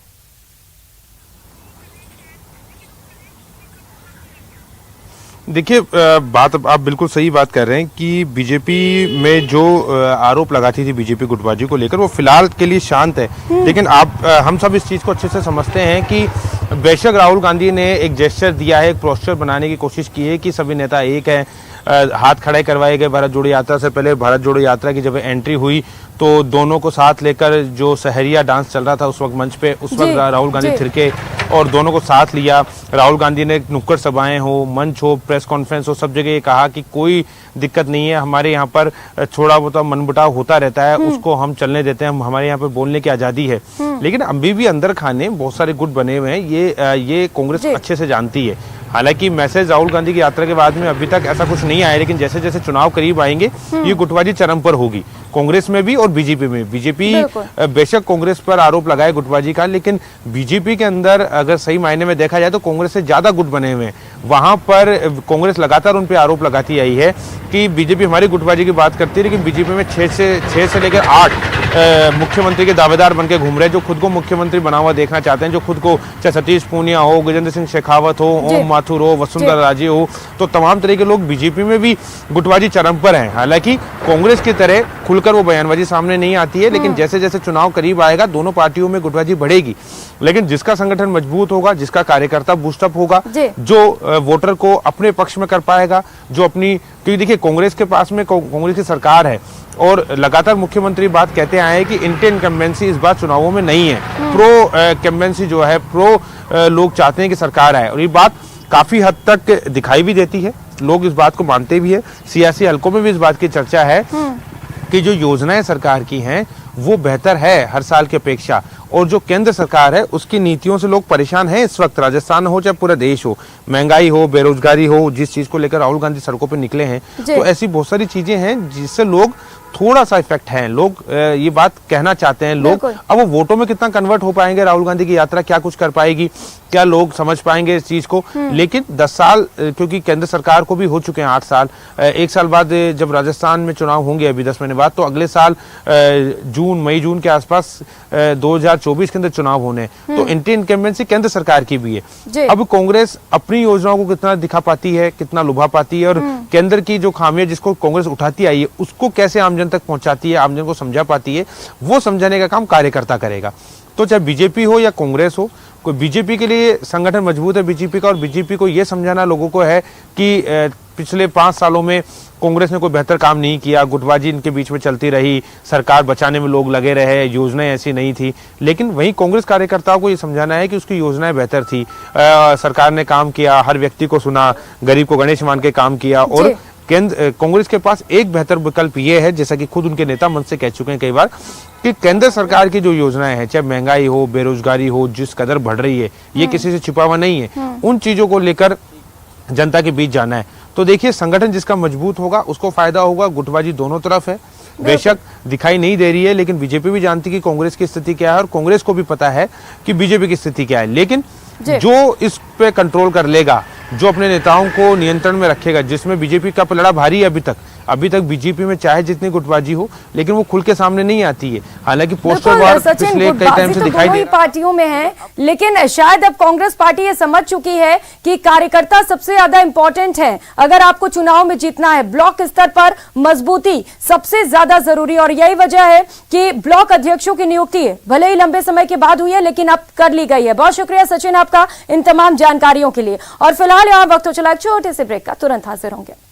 Speaker 2: देखिए, बात आप बिल्कुल सही बात कर रहे हैं कि बीजेपी में जो आरोप लगाती थी बीजेपी गुटबाजी को लेकर, वो फिलहाल के लिए शांत है। लेकिन हम सब इस चीज़ को अच्छे से समझते हैं कि बेशक राहुल गांधी ने एक जेस्चर दिया है, एक पोस्टर बनाने की कोशिश की है कि सभी नेता एक हैं, हाथ खड़े करवाए गए भारत जोड़ो यात्रा से पहले। भारत जोड़ो यात्रा की जब एंट्री हुई तो दोनों को साथ लेकर जो सहरिया डांस चल रहा था उस वक्त मंच पे, उस वक्त राहुल गांधी थिरके और दोनों को साथ लिया। राहुल गांधी ने नुक्कड़ सभाएं हो, मंच हो, प्रेस कॉन्फ्रेंस हो, सब जगह ये कहा कि कोई दिक्कत नहीं है, हमारे यहाँ पर थोड़ा बहुत मनमुटाव होता रहता है, उसको हम चलने देते हैं, हमारे यहाँ पे बोलने की आजादी है। लेकिन अभी भी अंदर खाने बहुत सारे गुट बने हुए हैं, ये कांग्रेस अच्छे से जानती है। हालांकि मैसेज राहुल गांधी की यात्रा के बाद में अभी तक ऐसा कुछ नहीं आया, लेकिन जैसे जैसे चुनाव करीब आएंगे ये गुटबाजी चरम पर होगी, कांग्रेस में भी और बीजेपी में। बीजेपी बेशक कांग्रेस पर आरोप लगाए गुटबाजी का, लेकिन बीजेपी के अंदर अगर सही मायने में देखा जाए तो कांग्रेस से ज्यादा गुट बने हुए हैं। वहां पर कांग्रेस लगातार उन पर आरोप लगाती आई है कि बीजेपी हमारी गुटबाजी की बात करती है, लेकिन बीजेपी में 6 से लेकर 8 मुख्यमंत्री के दावेदार बनकर घूम रहे हैं, जो खुद को मुख्यमंत्री बना हुआ देखना चाहते हैं, जो खुद को चाहे सतीश पूनिया हो, गजेंद्र सिंह शेखावत हो, ओम माथुर हो, वसुंधरा राजे हो, तो तमाम तरह के लोग बीजेपी में भी गुटबाजी चरम पर हैं। हालांकि कांग्रेस की तरह खुलकर वो बयानबाजी सामने नहीं आती है, लेकिन जैसे जैसे चुनाव करीब आएगा दोनों पार्टियों में गुटबाजी बढ़ेगी। लेकिन जिसका संगठन मजबूत होगा, जिसका कार्यकर्ता बूस्टअप होगा, जो वोटर को अपने पक्ष में कर पाएगा, जो अपनी, क्योंकि देखिए कांग्रेस के पास में कांग्रेस की सरकार है और लगातार मुख्यमंत्री बात कहते आए हैं कि एंटी इनकम्बेंसी इस बार चुनावों में नहीं है, प्रो इनकम्बेंसी जो है, प्रो लोग चाहते हैं कि सरकार आए, और ये बात काफी हद तक दिखाई भी देती है, लोग इस बात को मानते भी है। सियासी हलकों में भी इस बात की चर्चा है कि जो योजनाएं सरकार की हैं वो बेहतर है हर साल की अपेक्षा, और जो केंद्र सरकार है उसकी नीतियों से लोग परेशान हैं इस वक्त, राजस्थान हो चाहे पूरा देश हो, महंगाई हो, बेरोजगारी हो, जिस चीज को लेकर राहुल गांधी सड़कों पर निकले हैं, तो ऐसी बहुत सारी चीजें हैं जिससे लोग थोड़ा सा इफेक्ट है, लोग ये बात कहना चाहते हैं। लोग अब वो वोटों में कितना कन्वर्ट हो पाएंगे, राहुल गांधी की यात्रा क्या कुछ कर पाएगी, क्या लोग समझ पाएंगे इस चीज को। लेकिन 10 साल, क्योंकि केंद्र सरकार को भी हो चुके हैं 8 साल, 1 साल बाद जब राजस्थान में चुनाव होंगे अभी 10 महीने बाद, तो अगले साल मई जून के आसपास 2024 के अंदर चुनाव होने, तो एंटी इनकम्बेंसी केंद्र सरकार की भी है। अब कांग्रेस अपनी योजनाओं को कितना दिखा पाती है, कितना लुभा पाती है, और केंद्र की जो खामियां जिसको कांग्रेस उठाती आई है उसको कैसे आमजन तक पहुंचाती है, आमजन को समझा पाती है, वो समझाने का काम कार्यकर्ता करेगा। तो चाहे बीजेपी हो या कांग्रेस हो, कोई बीजेपी के लिए संगठन मजबूत है बीजेपी का, और बीजेपी को यह समझाना लोगों को है कि पिछले 5 सालों में कांग्रेस ने कोई बेहतर काम नहीं किया, गुटबाजी इनके बीच में चलती रही, सरकार बचाने में लोग लगे रहे, योजनाएं ऐसी नहीं थी। लेकिन वहीं कांग्रेस कार्यकर्ताओं को ये समझाना है कि उसकी योजनाएं बेहतर थी, सरकार ने काम किया, हर व्यक्ति को सुना, गरीब को गणेश मान के काम किया, और कांग्रेस के पास एक बेहतर विकल्प ये है, जैसा कि खुद उनके नेता मंच से कह चुके हैं कई बार, कि केंद्र सरकार की जो योजनाएं हैं, चाहे महंगाई हो, बेरोजगारी हो, जिस कदर बढ़ रही है, ये किसी से छिपा हुआ नहीं है, उन चीजों को लेकर जनता के बीच जाना है। तो देखिए, संगठन जिसका मजबूत होगा उसको फायदा होगा। गुटबाजी दोनों तरफ है, बेशक दिखाई नहीं दे रही है, लेकिन बीजेपी भी जानती कि कांग्रेस की स्थिति क्या है, और कांग्रेस को भी पता है कि बीजेपी की स्थिति क्या है। लेकिन जो इस पे कंट्रोल कर लेगा, जो अपने नेताओं को नियंत्रण में रखेगा, जिसमें बीजेपी का पलड़ा भारी है अभी तक बीजेपी में चाहे जितनी गुटबाजी हो, लेकिन वो खुल के सामने नहीं आती है। हालांकि पोस्टर वार पिछले कई टाइम से दिखाई दे
Speaker 1: पार्टियों में है, लेकिन शायद अब कांग्रेस पार्टी ये समझ चुकी है कि कार्यकर्ता सबसे ज्यादा इंपॉर्टेंट है। अगर आपको चुनाव में जीतना है, ब्लॉक स्तर पर मजबूती सबसे ज्यादा जरूरी, और यही वजह है कि ब्लॉक अध्यक्षों की नियुक्ति भले ही लंबे समय के बाद हुई है, लेकिन अब कर ली गई है। बहुत शुक्रिया सचिन आपका इन तमाम जानकारियों के लिए। और फिलहाल यहाँ वक्त हो चला एक छोटे से ब्रेक का, तुरंत हाजिर होंगे।